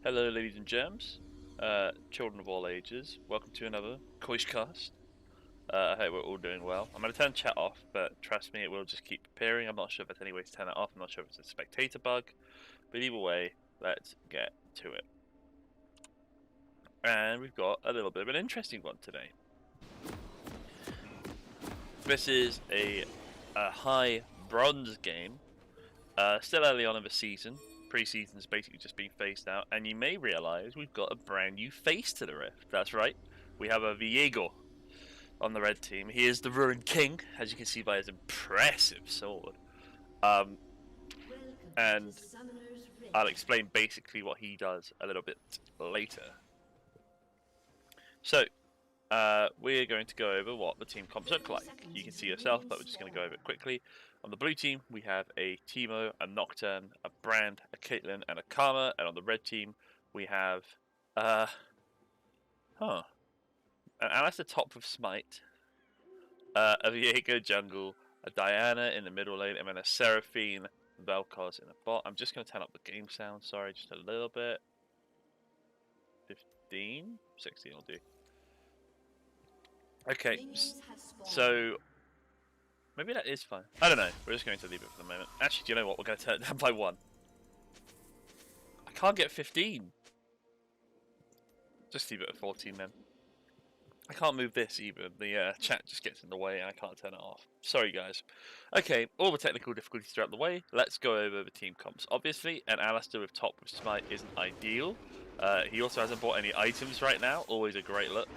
Hello, ladies and germs, children of all ages. Welcome to another KoishCast. I hope we're all doing well. I'm going to turn chat off, but trust me, it will just keep appearing. I'm not sure if there's any way to turn it off. I'm not sure if it's a spectator bug, but either way, let's get to it. And we've got a little bit of an interesting one today. This is a high bronze game, still early on in the season. Pre-season's basically just been phased out, and you may realize we've got a brand new face to the Rift. That's right, we have a Vel'Koz on the red team. He is the Ruined King, as you can see by his impressive sword. And I'll explain basically what he does a little bit later. So, we're going to go over what the team comps look like. You can see yourself, but we're just going to go over it quickly. On the blue team, we have a Teemo, a Nocturne, a Brand, a Caitlyn, and a Karma. And on the red team, we have an Alistar top with smite, a Vel'Koz jungle, a Diana in the middle lane, and then a Seraphine Vel'Koz in the bot. I'm just going to turn up the game sound, sorry, just a little bit. 15? 16 will do. Okay, so maybe that is fine. I don't know. We're just going to leave it for the moment. Actually, do you know what? We're going to turn it down by 1. I can't get 15. Just leave it at 14 then. I can't move this either. The chat just gets in the way and I can't turn it off. Sorry, guys. Okay, all the technical difficulties are out the way. Let's go over the team comps. Obviously, an Alistar with top with smite isn't ideal. He also hasn't bought any items right now. Always a great look.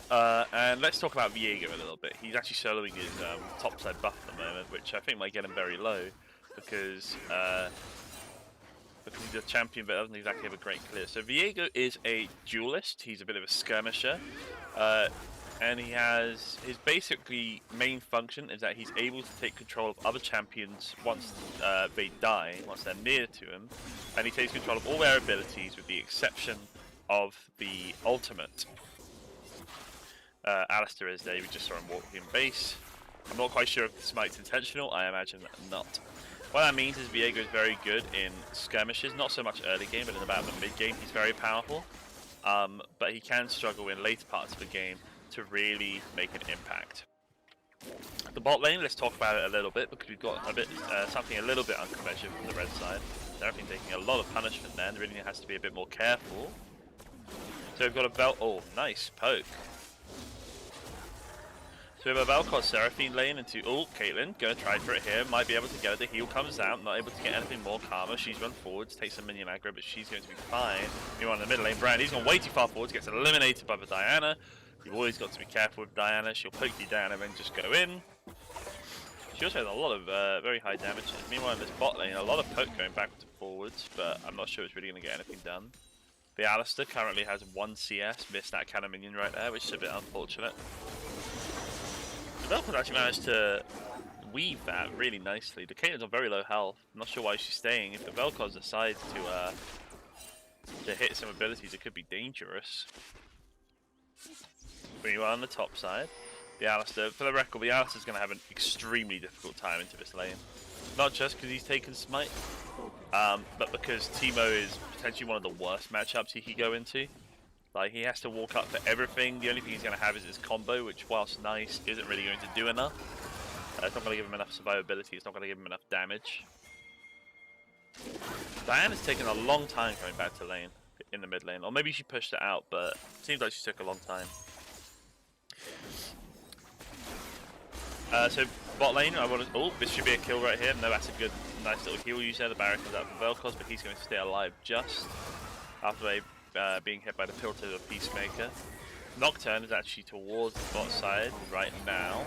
And let's talk about Vel'Koz a little bit. He's actually soloing his topside buff at the moment, which I think might get him very low because he's a champion but doesn't exactly have a great clear. So Vel'Koz is a duelist. He's a bit of a skirmisher, and he has his basically main function is that he's able to take control of other champions once they die, once they're near to him, and he takes control of all their abilities with the exception of the ultimate. Alistar is there, we just saw him walking in base. I'm not quite sure if the smite's intentional, I imagine not. What that means is Vel'Koz is very good in skirmishes, not so much early game, but in about the mid game he's very powerful. But he can struggle in later parts of the game to really make an impact. The bot lane, let's talk about it a little bit, because we've got a bit something a little bit unconventional from the red side. They've been taking a lot of punishment there, and really has to be a bit more careful. So we've got a oh, nice poke. So we have a Vel'Koz Seraphine lane into Caitlyn, gonna try for it here, might be able to get it, the heal comes out, not able to get anything more. Karma, she's run forwards, takes some minion aggro, but she's going to be fine. Meanwhile in the middle lane, Brand, he's gone way too far forwards, gets eliminated by the Diana. You've always got to be careful with Diana, she'll poke you down and then just go in. She also has a lot of very high damage. Meanwhile in this bot lane, a lot of poke going backwards and forwards, but I'm not sure it's really going to get anything done. The Alistar currently has 1 CS, missed that kind of minion right there, which is a bit unfortunate. Vel'Koz actually managed to weave that really nicely. The Caitlyn's on very low health. I'm not sure why she's staying. If the Vel'Koz decides to hit some abilities, it could be dangerous. But you are on the top side. The Alistar, for the record, the Alistar's going to have an extremely difficult time into this lane. Not just because he's taken smite, but because Teemo is potentially one of the worst matchups he could go into. Like, he has to walk up for everything. The only thing he's going to have is his combo, which, whilst nice, isn't really going to do enough. It's not going to give him enough survivability. It's not going to give him enough damage. Diana's taken a long time coming back to lane, in the mid lane. Or maybe she pushed it out, but it seems like she took a long time. So, bot lane, oh, this should be a kill right here. No, that's a good, nice little heal use there. The barrier comes out from Vel'Koz, but he's going to stay alive just after they being hit by the filter of Peacemaker. Nocturne is actually towards the bot side right now.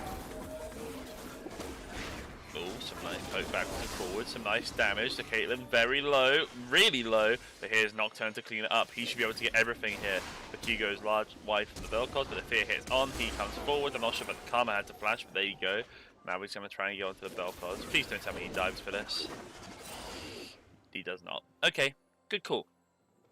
Oh, some nice poke backwards and forwards, some nice damage to Caitlyn. Very low, really low. But here's Nocturne to clean it up. He should be able to get everything here. The Q goes wide from the Vel'Koz, but the fear hits on. He comes forward. I'm not sure if the Karma had to flash, but there you go. Now he's going to try and go onto the Vel'Koz. Please don't tell me he dives for this. He does not. Okay, good call.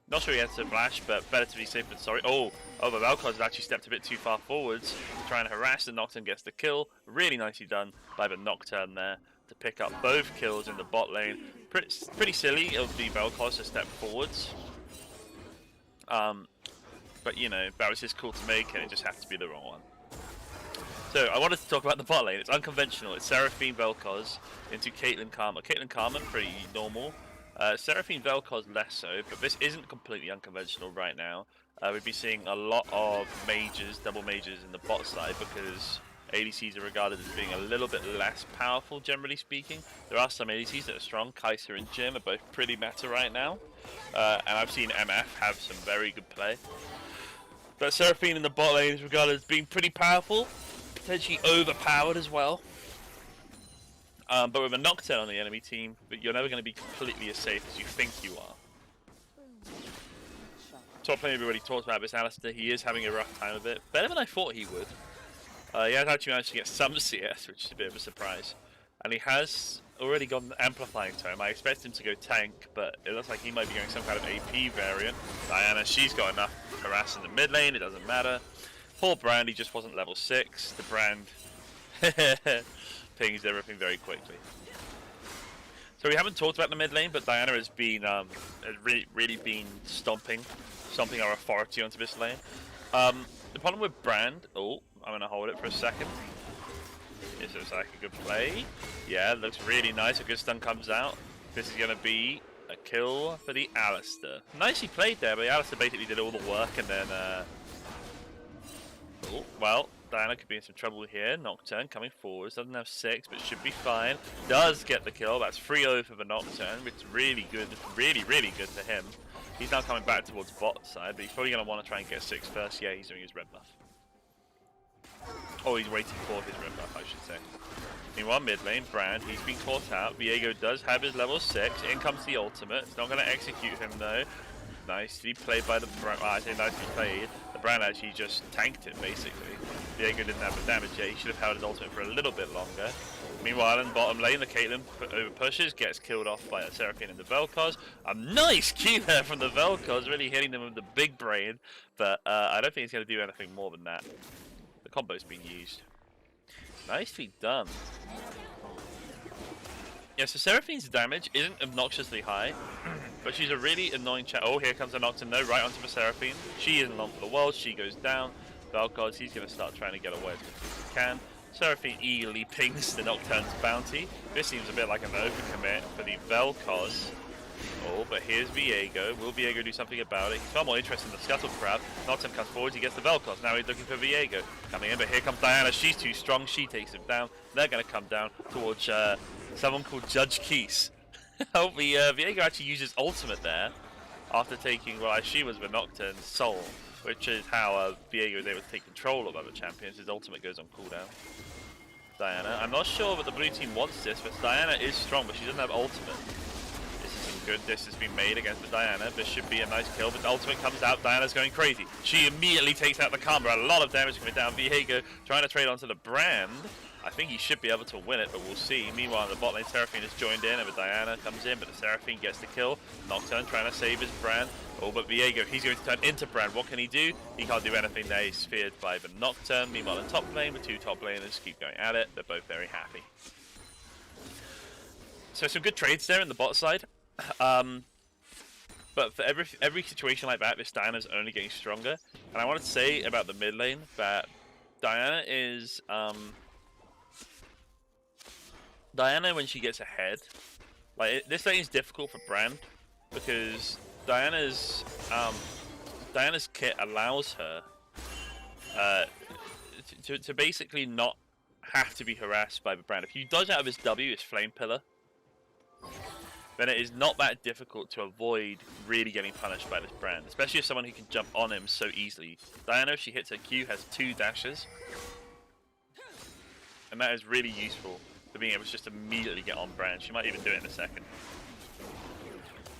Not sure he had to flash, but better to be safe than sorry. Oh, the Vel'Koz has actually stepped a bit too far forwards, trying to harass the Nocturne, gets the kill. Really nicely done by the Nocturne there. to pick up both kills in the bot lane. Pretty silly of the Vel'Koz to step forwards. But you know, that was his call to make, and it just happened to be the wrong one. So I wanted to talk about the bot lane. It's unconventional. It's Seraphine Vel'Koz into Caitlyn Karma. Caitlyn Karma, pretty normal. Seraphine Vel'Koz less so, but this isn't completely unconventional right now. We'd be seeing a lot of mages, double mages in the bot side because ADCs are regarded as being a little bit less powerful, generally speaking. There are some ADCs that are strong. Kai'Sa and Jim are both pretty meta right now. And I've seen MF have some very good play. But Seraphine in the bot lane is regarded as being pretty powerful, potentially overpowered as well. But with a Nocturne on the enemy team, you're never going to be completely as safe as you think you are. Top lane, everybody talks about this Alistar. He is having a rough time of it. Better than I thought he would. He has actually managed to get some CS, which is a bit of a surprise. And he has already got an amplifying tome. I expect him to go tank, but it looks like he might be going some kind of AP variant. Diana, she's got enough harass in the mid lane, it doesn't matter. Poor Brand, he just wasn't level 6. The Brand pings everything very quickly. So we haven't talked about the mid lane, but Diana has been really been stomping our authority onto this lane. The problem with Brand, I'm gonna hold it for a second. This looks like a good play. Yeah, it looks really nice. A good stun comes out. This is gonna be a kill for the Alistar. Nicely played there, but the Alistar basically did all the work and then well, Diana could be in some trouble here. Nocturne coming forwards, doesn't have 6, but should be fine. Does get the kill. That's 3-0 for the Nocturne, which is really good. Really good for him. He's now coming back towards bot side, but he's probably going to want to try and get 6 first. Yeah, he's doing his red buff. Oh, he's waiting for his red buff, I should say. Meanwhile, mid lane, Brand, he's been caught out. Viego does have his level 6. In comes the ultimate. It's not going to execute him, though. Nicely played by the Brand. Well, I say nicely played. The Brand actually just tanked it, basically. Viego didn't have the damage yet. He should have held his ultimate for a little bit longer. Meanwhile, in bottom lane, the Caitlyn over pushes, gets killed off by a Seraphine and the Vel'Koz. A nice Q there from the Vel'Koz, really hitting them with the big brain. But I don't think he's going to do anything more than that. The combo's been used. Nicely done. Yeah, so Seraphine's damage isn't obnoxiously high, but she's a really annoying chat. Oh, here comes a Nocturne, no, right onto the Seraphine. She isn't long for the world, she goes down. Vel'Koz, he's going to start trying to get away as quickly as he can. Seraphine eagerly pings the Nocturne's bounty. This seems a bit like an overcommit for the Vel'Koz. Oh, but here's Viego. Will Viego do something about it? He's far more interested in the Scuttle Crab. Nocturne comes forward, he gets the Vel'Koz. Now he's looking for Viego. Coming in, but here comes Diana. She's too strong, she takes him down. They're going to come down towards someone called Judge Keese. Oh, Viego actually uses ultimate there after taking, well, she was the Nocturne's soul, which is how Viego is able to take control of other champions. His ultimate goes on cooldown. Diana, I'm not sure that the blue team wants this, but Diana is strong, but she doesn't have ultimate. This isn't good. This has been made against the Diana. This should be a nice kill, but the ultimate comes out. Diana's going crazy. She immediately takes out the Karma. A lot of damage coming down. Viego trying to trade onto the Brand. I think he should be able to win it, but we'll see. Meanwhile, in the bot lane, Seraphine has joined in, and the Diana comes in, but the Seraphine gets the kill. Nocturne trying to save his Brand. Oh, but Viego, he's going to turn into Brand. What can he do? He can't do anything there. He's feared by the Nocturne. Meanwhile, in top lane, the two top laners keep going at it. They're both very happy. So some good trades there in the bot side. But for every situation like that, this Diana's only getting stronger. And I wanted to say about the mid lane that Diana is... Diana, when she gets ahead, like this lane is difficult for Brand because Diana's kit allows her to basically not have to be harassed by the Brand. If you dodge out of his W, his Flame Pillar, then it is not that difficult to avoid really getting punished by this Brand, especially if someone who can jump on him so easily. Diana, if she hits her Q, has 2 dashes, and that is really useful for being able to just immediately get on Brand. She might even do it in a second.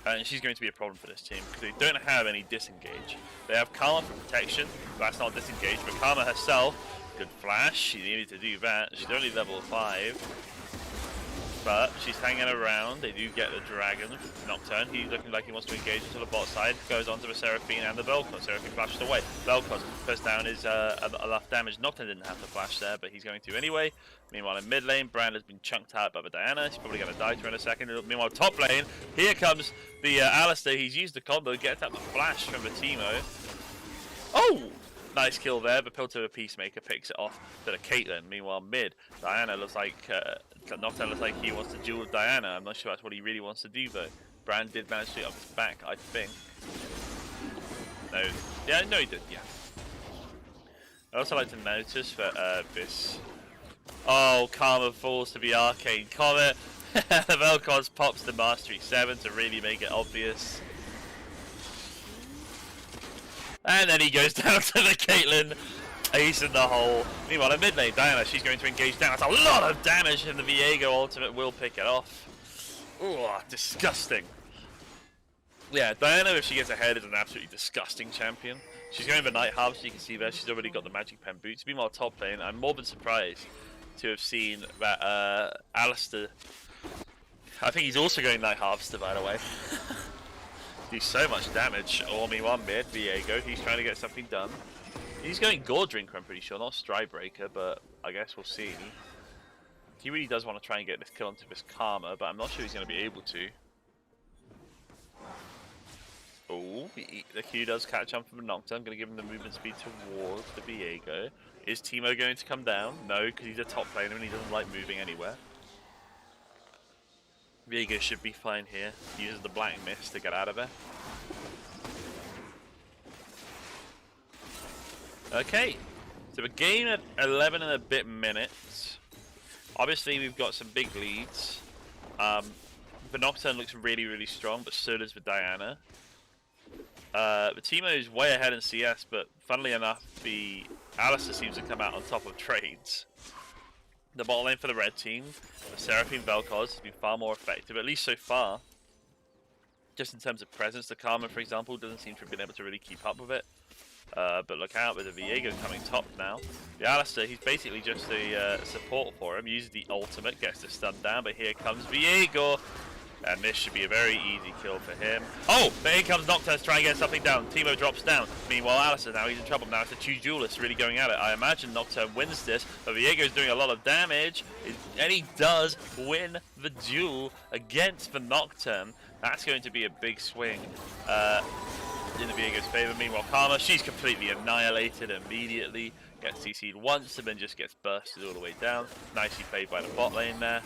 And she's going to be a problem for this team because they don't have any disengage. They have Karma for protection, but that's not disengage. But Karma herself could flash. She needed to do that. She's only level 5. but she's hanging around. They do get the dragon. Nocturne, he's looking like he wants to engage into the bot side. Goes on to the Seraphine and the Vel'Koz. Seraphine flashes away. Vel'Koz puts down his enough damage. Nocturne didn't have to flash there, but he's going to anyway. Meanwhile, in mid lane, Brand has been chunked out by the Diana. He's probably going to die to her in a second. Meanwhile, top lane, here comes the Alistar. He's used the combo, gets out the flash from the Teemo. Oh! Nice kill there, but Pilto the Peacemaker picks it off to the Caitlyn. Meanwhile, mid, Diana looks like Nocturne looks like he wants to duel with Diana. I'm not sure that's what he really wants to do though. Brand did manage to get off his back, I think. No, yeah, no, he did. Yeah. I also like to notice that this. Oh, Karma falls to the Arcane Comet. The Vel'Koz pops the Mastery 7 to really make it obvious. And then he goes down to the Caitlyn, ace in the hole. Meanwhile, in mid lane, Diana, she's going to engage down. That's a lot of damage, and the Viego ultimate will pick it off. Ooh, disgusting. Yeah, Diana, if she gets ahead, is an absolutely disgusting champion. She's going for Night Harvest, you can see there, she's already got the Magic Pen boots. Meanwhile, top lane, I'm more than surprised to have seen that Alistar, I think he's also going Night Harvester, by the way. Do so much damage. Meanwhile, mid, Viego, he's trying to get something done. He's going Gore Drinker, I'm pretty sure, not Stride Breaker, but I guess we'll see. He really does want to try and get this kill into this Karma, but I'm not sure he's going to be able to. Oh, the Q does catch on from the Nocturne. I'm going to give him the movement speed towards the Viego. Is Teemo going to come down? No, because he's a top laner and he doesn't like moving anywhere. Viego should be fine here. He uses the Black Mist to get out of there. Okay, so the game at 11 and a bit minutes. Obviously, we've got some big leads. The Nocturne looks really, really strong, but so does the Diana. The Teemo is way ahead in CS, but funnily enough, the Alistar seems to come out on top of trades. The bot lane for the red team, the Seraphine Vel'Koz, has been far more effective, at least so far. Just in terms of presence, the Karma, for example, doesn't seem to have been able to really keep up with it. But look out with the Viego coming top now. The Alistar, he's basically just a support for him. Uses the ultimate, gets the stun down, but here comes Viego. And this should be a very easy kill for him. Oh, but here comes Nocturne to try and get something down. Teemo drops down. Meanwhile, Alistar, now he's in trouble. Now it's the two duelists really going at it. I imagine Nocturne wins this, but Viego's doing a lot of damage. And he does win the duel against the Nocturne. That's going to be a big swing in the Viego's favor. Meanwhile, Karma, she's completely annihilated immediately. Gets CC'd once and then just gets bursted all the way down. Nicely played by the bot lane there.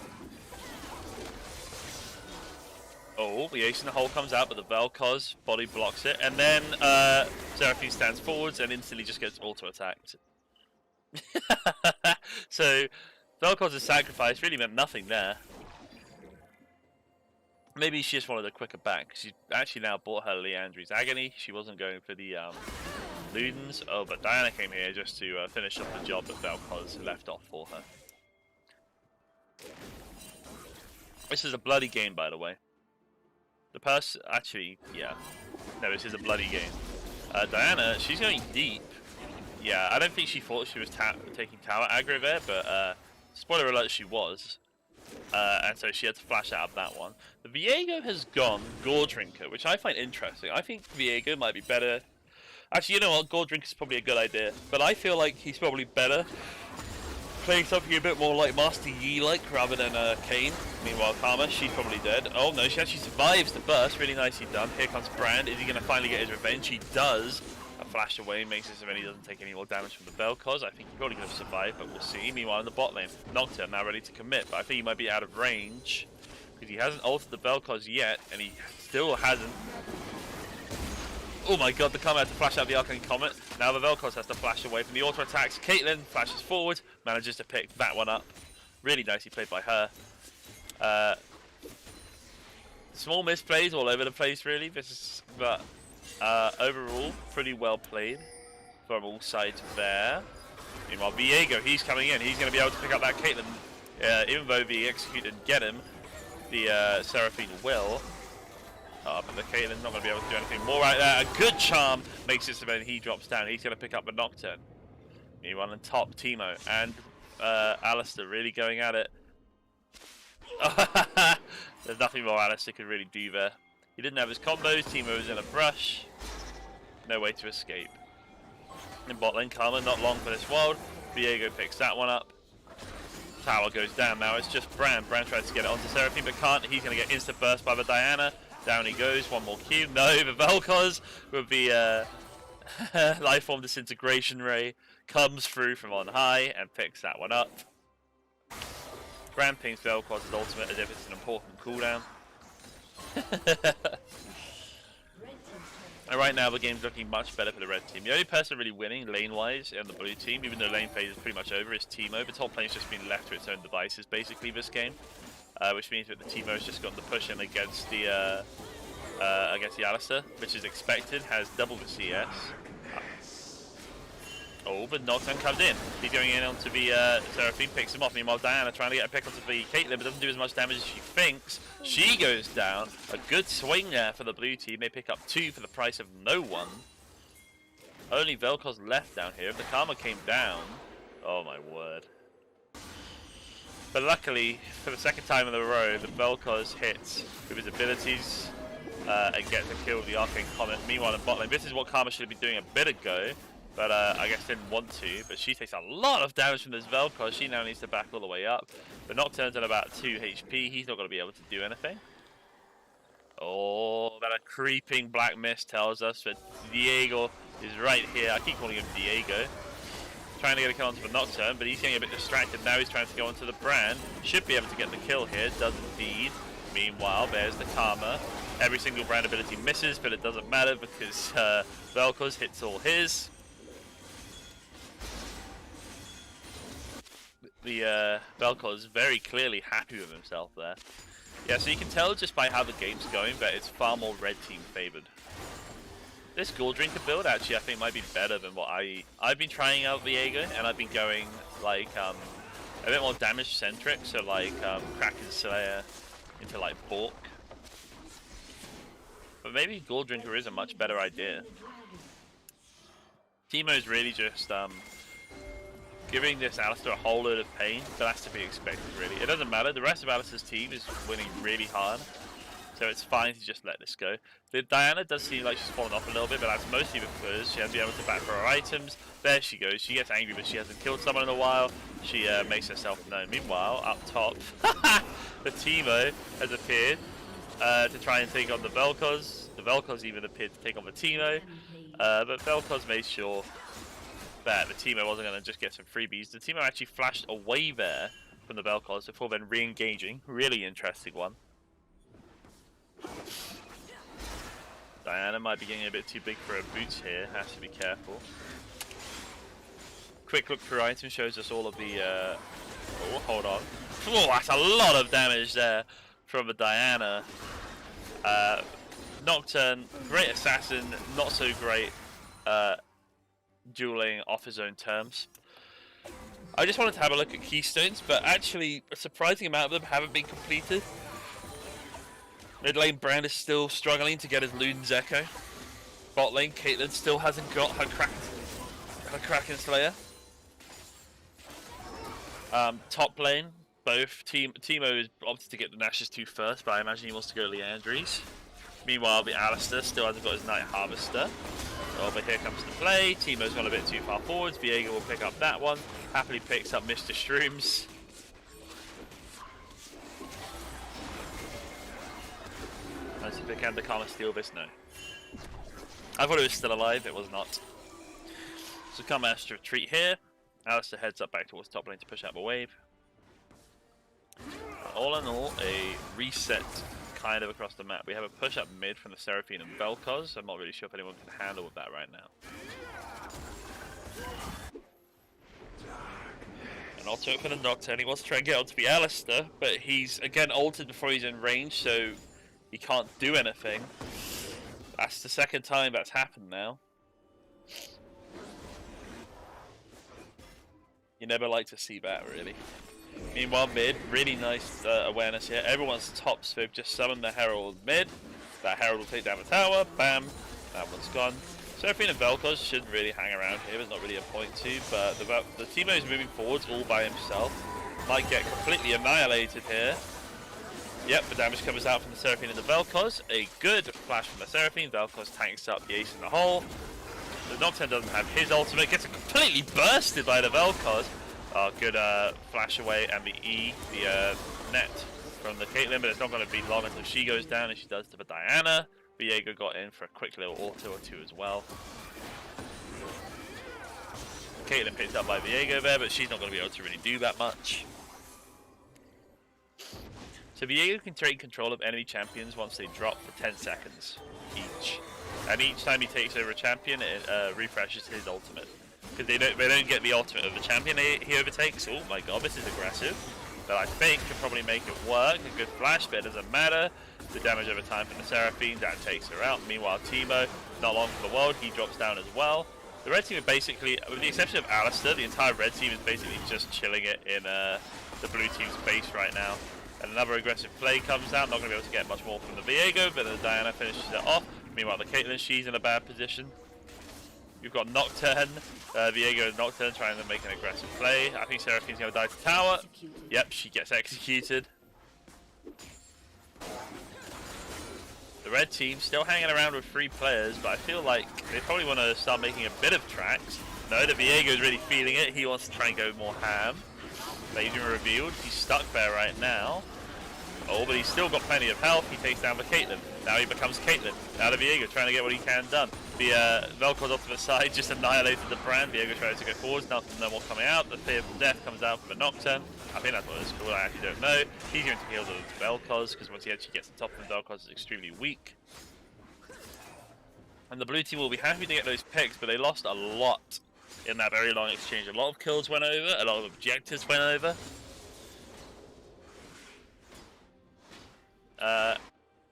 Oh, the ace in the hole comes out, but the Vel'Koz body blocks it, and then Seraphine stands forwards and instantly just gets auto-attacked. So, Vel'Koz's sacrifice really meant nothing there. Maybe she just wanted a quicker back. She's actually now bought her Leandri's Agony. She wasn't going for the Ludens. Oh, but Diana came here just to finish up the job that Vel'Koz left off for her. This is a bloody game, by the way. The person, actually, yeah. No, this is a bloody game. Diana, she's going deep. Yeah, I don't think she thought she was taking tower aggro there, but spoiler alert, she was. And so she had to flash out of that one. The Viego has gone Gore Drinker, which I find interesting. I think Viego might be better. Actually, you know what? Gore Drinker is probably a good idea. But I feel like he's probably better playing something a bit more like Master Yi-like rather than Kayn. Meanwhile, Karma, she's probably dead. Oh no, she actually survives the burst. Really nicely done. Here comes Brand. Is he going to finally get his revenge? He does. A flash away makes it so that he doesn't take any more damage from the Vel'Koz. I think he probably could have survived, but we'll see. Meanwhile, in the bot lane, Nocturne now ready to commit, but I think he might be out of range because he hasn't ulted the Vel'Koz yet, and he still hasn't. Oh my god, the Karma had to flash out the Arcane Comet. Now the Vel'Koz has to flash away from the auto attacks. Caitlyn flashes forward, manages to pick that one up. Really nicely played by her. Small misplays all over the place, really. But overall, pretty well played from all sides there. Meanwhile, Viego, he's coming in. He's going to be able to pick up that Caitlyn. Even though the execute didn't get him, the Seraphine will. But the Caitlin's not going to be able to do anything more right there. A good charm makes it so then he drops down. He's going to pick up the Nocturne. Meanwhile, on top, Teemo and Alistar really going at it. There's nothing more Alistar could really do there. He didn't have his combos, Teemo was in a brush. No way to escape. In bot lane, Karma not long for this world. Viego picks that one up. Tower goes down now, it's just Bran. Bran tries to get it onto Seraphine but can't. He's going to get insta-burst by the Diana. Down he goes, one more Q. No, the Vel'Koz with the Lifeform Disintegration Ray comes through from on high and picks that one up. Bran pings Vel'Koz's ultimate as if it's an important cooldown. And right now the game's looking much better for the red team. The only person really winning lane-wise in the blue team, even though lane phase is pretty much over, is Teemo. The top lane's just been left to its own devices basically this game. Which means that the Teemo's just gotten the push in against the Alistar, which is expected, has double the CS. Oh, but Nocturne comes in. He's going in onto the Seraphine, picks him off. Meanwhile, Diana trying to get a pick onto the Caitlyn, but doesn't do as much damage as she thinks. She goes down. A good swing there for the blue team. They pick up 2 for the price of no one. Only Vel'Koz left down here. If the Karma came down, oh my word. But luckily, for the second time in a row, the Vel'Koz hits with his abilities and gets a kill with the Arcane Comet. Meanwhile, in bot lane, this is what Karma should have been doing a bit ago. But I guess didn't want to, but she takes a lot of damage from this Vel'Koz. She now needs to back all the way up. But Nocturne's at about 2 HP. He's not going to be able to do anything. Oh, that a creeping black mist tells us that Diego is right here. I keep calling him Diego. Trying to get a kill onto the Nocturne, but he's getting a bit distracted. Now he's trying to go onto the Bran. Should be able to get the kill here. Does indeed. Meanwhile, there's the Karma. Every single Bran ability misses, but it doesn't matter because Vel'Koz hits all his. The Vel'Koz very clearly happy with himself there. Yeah, so you can tell just by how the game's going that it's far more red team favored. This Gold Drinker build actually I think might be better than what I've been trying out Viego, and I've been going like a bit more damage centric, so like Kraken Slayer into like Bork. But maybe Gold Drinker is a much better idea. Teemo's really just giving this Alistar a whole load of pain, but that's to be expected really. It doesn't matter, the rest of Alistar's team is winning really hard, so it's fine to just let this go. The Diana does seem like she's fallen off a little bit, but that's mostly because she hasn't been able to back for her items. There she goes, she gets angry but she hasn't killed someone in a while. She makes herself known. Meanwhile, up top, the Teemo has appeared to try and take on the Vel'Koz. The Vel'Koz even appeared to take on the Teemo, but Vel'Koz made sure that the Teemo wasn't going to just get some freebies. The Teemo actually flashed away there from the Vel'Koz before then re-engaging. Really interesting one. Diana might be getting a bit too big for her boots here. Has to be careful. Quick look through items shows us all of the... Oh, hold on. Oh, that's a lot of damage there from the Diana. Nocturne, great assassin, not so great dueling off his own terms. I just wanted to have a look at keystones, but actually a surprising amount of them haven't been completed. Mid lane Bran is still struggling to get his Luden's Echo. Bot lane Caitlyn still hasn't got her Kraken Slayer. Top lane, both Teemo is opted to get the Nash's 2 first, but I imagine he wants to go Leandri's. Meanwhile, the Alistar still hasn't got his Night Harvester. Oh, but here comes the play. Teemo's gone a bit too far forwards. Viego will pick up that one. Happily picks up Mr. Shrooms. Let's see if can the Karma steal this? No. I thought it was still alive. It was not. So Karma has to retreat here. Alistar heads up back towards top lane to push out the wave. All in all, a reset kind of across the map. We have a push up mid from the Seraphine and Vel'Koz. I'm not really sure if anyone can handle with that right now. And also for the Nocturne, he wants to try and get onto the Alistar, but he's again ulted before he's in range, so he can't do anything. That's the second time that's happened now. You never like to see that, really. Meanwhile, mid, really nice awareness here. Everyone's top, so they've just summoned the Herald mid. That Herald will take down the tower. Bam. That one's gone. Seraphine and Vel'Koz shouldn't really hang around here. There's not really a point to, but the Teemo is moving forwards all by himself. Might get completely annihilated here. Yep, the damage comes out from the Seraphine and the Vel'Koz. A good flash from the Seraphine. Vel'Koz tanks up the ace in the hole. The Nocturne doesn't have his ultimate. Gets completely bursted by the Vel'Koz. Good flash away and the E, the net from the Caitlyn, but it's not going to be long until she goes down, and she does to the Diana. Viego got in for a quick little auto or two as well. Caitlyn picked up by Viego there, but she's not going to be able to really do that much. So Viego can take control of enemy champions once they drop for 10 seconds each. And each time he takes over a champion, it refreshes his ultimate. Because they don't get the ultimate of the champion he overtakes. Oh my god, this is aggressive. But I think can probably make it work. A good flash, but it doesn't matter. The damage over time from the Seraphine, that takes her out. Meanwhile, Teemo, not long for the world, he drops down as well. The red team are basically, with the exception of Alistar, the entire red team is basically just chilling it in the blue team's base right now. And another aggressive play comes out, not going to be able to get much more from the Viego, but the Diana finishes it off. Meanwhile, the Caitlyn, she's in a bad position. You've got Nocturne, Viego and Nocturne trying to make an aggressive play. I think Seraphine's going to die to tower. Yep, she gets executed. The red team still hanging around with 3 players, but I feel like they probably want to start making a bit of tracks. No, the Viego's really feeling it. He wants to try and go more ham. Agent revealed. He's stuck there right now. Oh, but he's still got plenty of health. He takes down the Caitlyn. Now he becomes Caitlyn. Now the Viego trying to get what he can done. The Vel'Koz ultimate side just annihilated the brand. Viego tries to go forwards. Nothing, no more coming out. The fearful death comes out from the Nocturne. I think that's what it's called. I actually don't know. He's going to heal the Vel'Koz because once he actually gets on top of the Vel'Koz, is extremely weak. And the blue team will be happy to get those picks, but they lost a lot in that very long exchange. A lot of kills went over. A lot of objectives went over.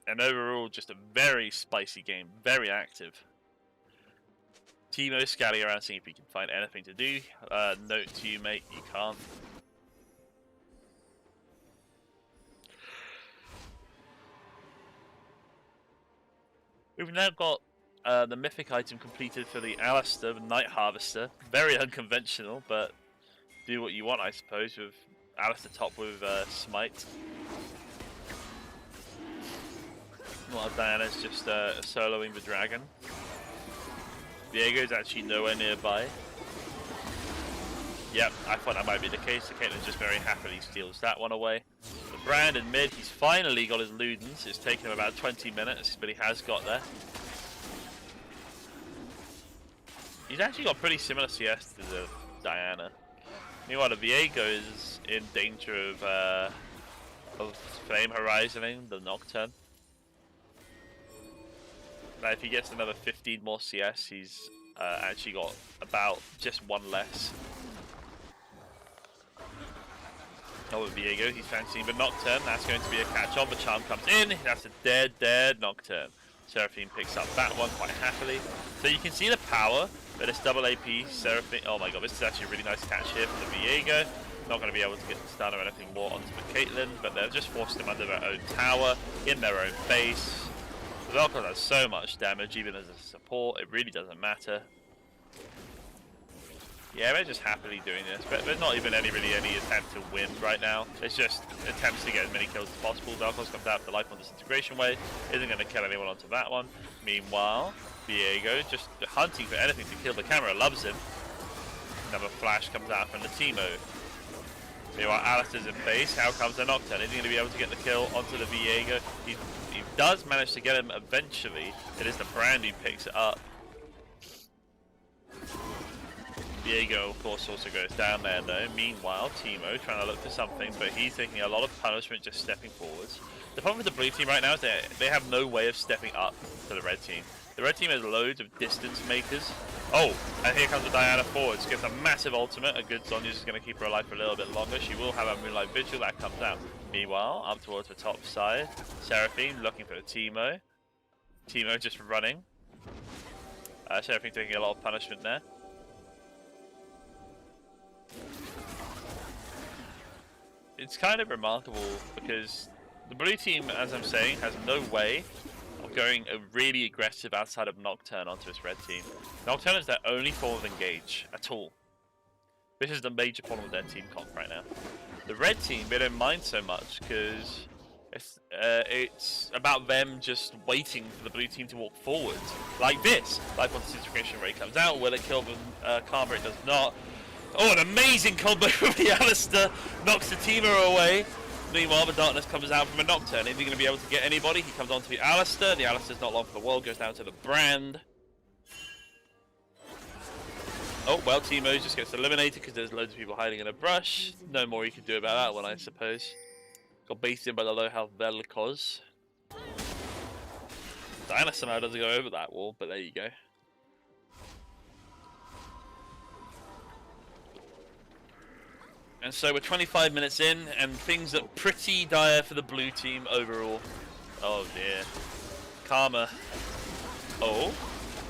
And overall, just a very spicy game, very active. Teemo scouting around, seeing if he can find anything to do. Note to you, mate, you can't. We've now got the mythic item completed for the Alistar, the Night Harvester. Very unconventional, but do what you want, I suppose, with Alistar top with smite. While Diana's just soloing the dragon. Viego's actually nowhere nearby. Yep, I thought that might be the case. The Caitlyn just very happily steals that one away. The Brand in mid, he's finally got his Ludens. It's taken him about 20 minutes, but he has got there. He's actually got pretty similar CS to the Diana. Meanwhile, the Viego is in danger of Flame Horizoning the Nocturne. Now, if he gets another 15 more CS, he's actually got about just 1 less. Not with Viego, he's fancying the Nocturne. That's going to be a catch-on. The charm comes in. That's a dead Nocturne. Seraphine picks up that one quite happily. So you can see the power, but it's double AP. Seraphine. Oh my god, this is actually a really nice catch here from the Viego. Not going to be able to get the stun or anything more onto the Caitlyn, but they've just forced them under their own tower, in their own base. The Vel'Koz has so much damage, even as a support, it really doesn't matter. Yeah, they're just happily doing this, but there's not even any attempt to win right now. It's just attempts to get as many kills as possible. Vel'Koz comes out for the Life on Disintegration wave, isn't going to kill anyone onto that one. Meanwhile, Viego just hunting for anything to kill. The camera loves him. Another flash comes out from the Teemo. Meanwhile, Alistar's in base. How comes the Nocturne? Is he going to be able to get the kill onto the Viego? He does manage to get him eventually. It is the Brand who picks it up. Viego, of course, also goes down there though. Meanwhile, Teemo trying to look for something, but he's taking a lot of punishment just stepping forwards. The problem with the blue team right now is they have no way of stepping up to the red team. The red team has loads of distance makers. Oh, and here comes the Diana forwards. Gets a massive ultimate. A good Sonya's just going to keep her alive for a little bit longer. She will have a Moonlight Vigil that comes out. Meanwhile, up towards the top side, Seraphine looking for the Teemo. Teemo just running. Seraphine taking a lot of punishment there. It's kind of remarkable because the blue team, as I'm saying, has no way of going really aggressive outside of Nocturne onto this red team. Nocturne is their only form of engage at all. This is the major problem with their team comp right now. The red team, they don't mind so much because It's about them just waiting for the blue team to walk forward. Like this. Like once the integration ray comes out, will it kill the Karma? It does not. Oh, an amazing combo from the Alistar. Knocks the Teemo away. Meanwhile, the darkness comes out from a Nocturne. Is he going to be able to get anybody? He comes onto the Alistar. The Alistar's not long for the world. Goes down to the Brand. Oh, well, Teemo just gets eliminated because there's loads of people hiding in a brush. No more you can do about that one, I suppose. Got beaten in by the low health Vel'Koz. Diana somehow doesn't go over that wall, but there you go. And so we're 25 minutes in, and things look pretty dire for the blue team overall. Oh dear. Karma. Oh.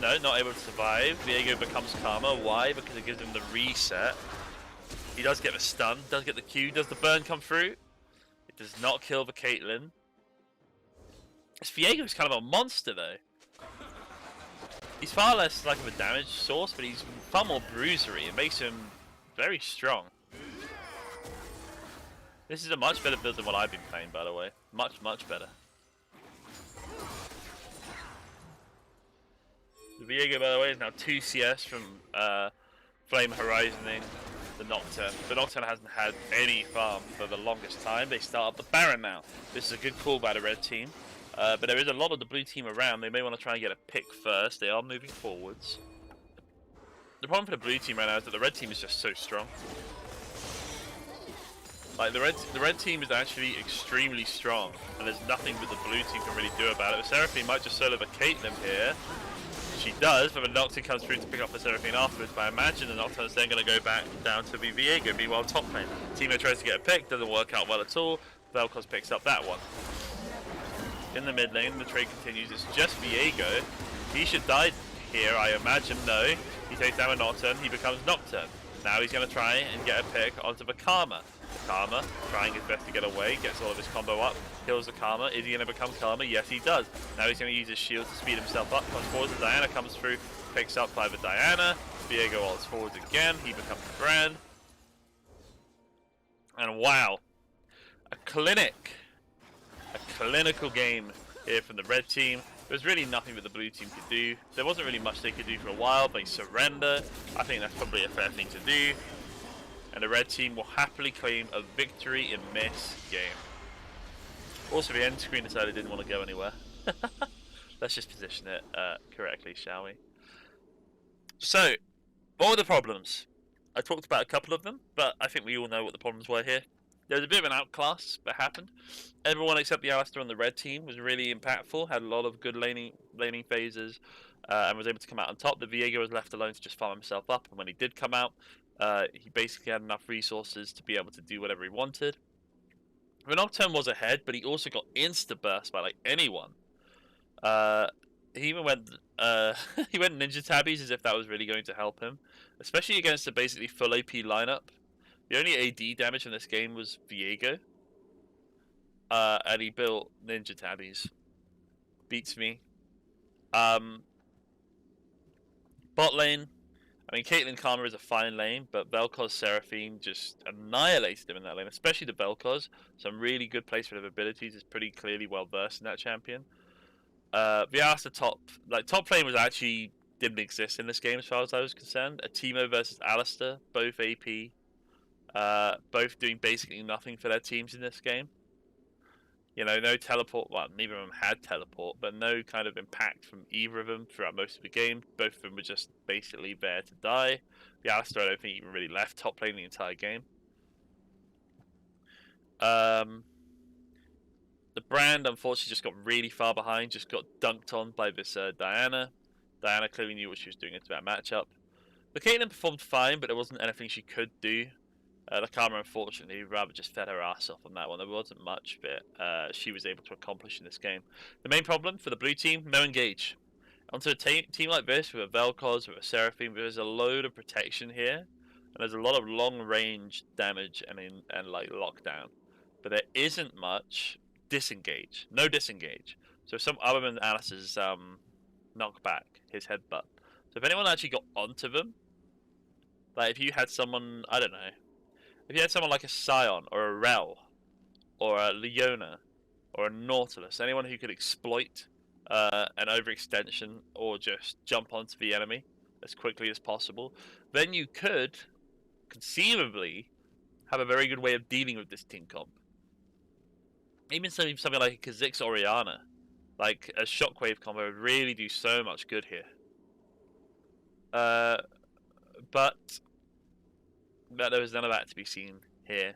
No, not able to survive. Viego becomes Karma. Why? Because it gives him the reset. He does get the stun, does get the Q. Does the burn come through? It does not kill the Caitlyn. This Viego's kind of a monster though. He's far less like of a damage source, but he's far more bruisery. It makes him very strong. This is a much better build than what I've been playing, by the way. Much, much better. The Viego, by the way, is now 2 CS from Flame Horizoning the Nocturne. The Nocturne hasn't had any farm for the longest time. They start up the Baron now. This is a good call by the red team. But there is a lot of the blue team around. They may want to try and get a pick first. They are moving forwards. The problem for the blue team right now is that the red team is just so strong. Like the red team is actually extremely strong, and there's nothing that the blue team can really do about it. The Seraphine might just solo the Caitlyn here. She does, but the Nocturne comes through to pick up the Seraphine afterwards. But I imagine the Nocturne's then going to go back down to be Viego. Meanwhile, top lane, Teemo tries to get a pick, doesn't work out well at all. Vel'Koz picks up that one. In the mid lane, the trade continues. It's just Viego. He should die here, I imagine. No, he takes down a Nocturne. He becomes Nocturne. Now he's going to try and get a pick onto the Karma. Karma, trying his best to get away, gets all of his combo up, kills the Karma. Is he going to become Karma? Yes, he does. Now he's going to use his shield to speed himself up. Comes forward, the Diana comes through, picks up by the Diana. Viego ults forwards again. He becomes the Brand. And wow, a clinical game here from the red team. There's really nothing that the blue team could do. There wasn't really much they could do for a while. They surrender. I think that's probably a fair thing to do. And the red team will happily claim a victory in this game. Also, the end screen decided it didn't want to go anywhere. Let's just position it correctly, shall we? So, what were the problems? I talked about a couple of them, but I think we all know what the problems were here. There was a bit of an outclass that happened. Everyone except the Alistar on the red team was really impactful, had a lot of good laning phases, and was able to come out on top. The Viego was left alone to just farm himself up, and when he did come out, he basically had enough resources to be able to do whatever he wanted. The Nocturne was ahead, but he also got insta-burst by like anyone. He even went he went ninja tabbies as if that was really going to help him, especially against a basically full AP lineup. The only AD damage in this game was Viego, and he built ninja tabbies. Beats me. Bot lane. I mean, Caitlyn Karma is a fine lane, but Vel'Koz Seraphine just annihilated him in that lane, especially the Vel'Koz. Some really good placement of abilities, is pretty clearly well versed in that champion. The Alistar top lane was actually didn't exist in this game as far as I was concerned. A Teemo versus Alistar, both AP, both doing basically nothing for their teams in this game. You know, no teleport. Well, neither of them had teleport, but no kind of impact from either of them throughout most of the game. Both of them were just basically there to die. The Alistar, I don't think even really left top lane the entire game. The Brand, unfortunately, just got really far behind. Just got dunked on by this Diana. Diana clearly knew what she was doing into that matchup. The Caitlyn performed fine, but there wasn't anything she could do. The Karma, unfortunately, rather just fed her ass off on that one. There wasn't much that she was able to accomplish in this game. The main problem for the blue team, no engage. Onto a team like this, with a Vel'Koz, with a Seraphine, there's a load of protection here. And there's a lot of long-range damage and like lockdown. But there isn't much disengage. No disengage. So some other than Alice's knockback, his headbutt. So if anyone actually got onto them, like if you had someone, I don't know, if you had someone like a Sion or a Rel or a Leona or a Nautilus, anyone who could exploit an overextension or just jump onto the enemy as quickly as possible, then you could conceivably have a very good way of dealing with this team comp. Even something like a Kha'Zix Orianna, like a Shockwave combo, would really do so much good here. But there was none of that to be seen here.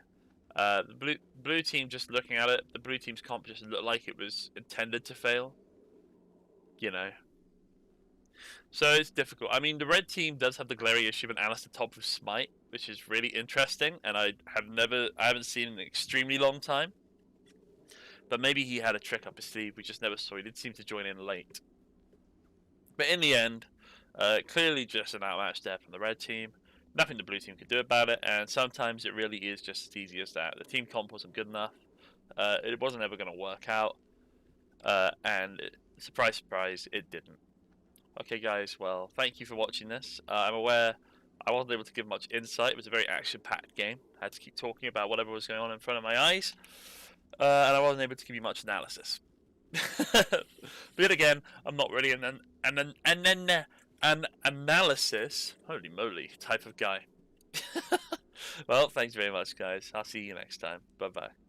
The blue team, just looking at it, the blue team's comp just looked like it was intended to fail. You know. So it's difficult. I mean, the red team does have the glaring issue of an Alistar top with smite, which is really interesting, and I haven't seen in an extremely long time. But maybe he had a trick up his sleeve we just never saw. He did seem to join in late. But in the end, clearly just an outmatch there from the red team. Nothing the blue team could do about it, and sometimes it really is just as easy as that. The team comp wasn't good enough. It wasn't ever going to work out, and surprise, surprise, it didn't. Okay, guys, well, thank you for watching this. I'm aware I wasn't able to give much insight. It was a very action-packed game. I had to keep talking about whatever was going on in front of my eyes, and I wasn't able to give you much analysis. But yet again, I'm not really an analysis, holy moly, type of guy. Well, thanks very much, guys. I'll see you next time. Bye-bye.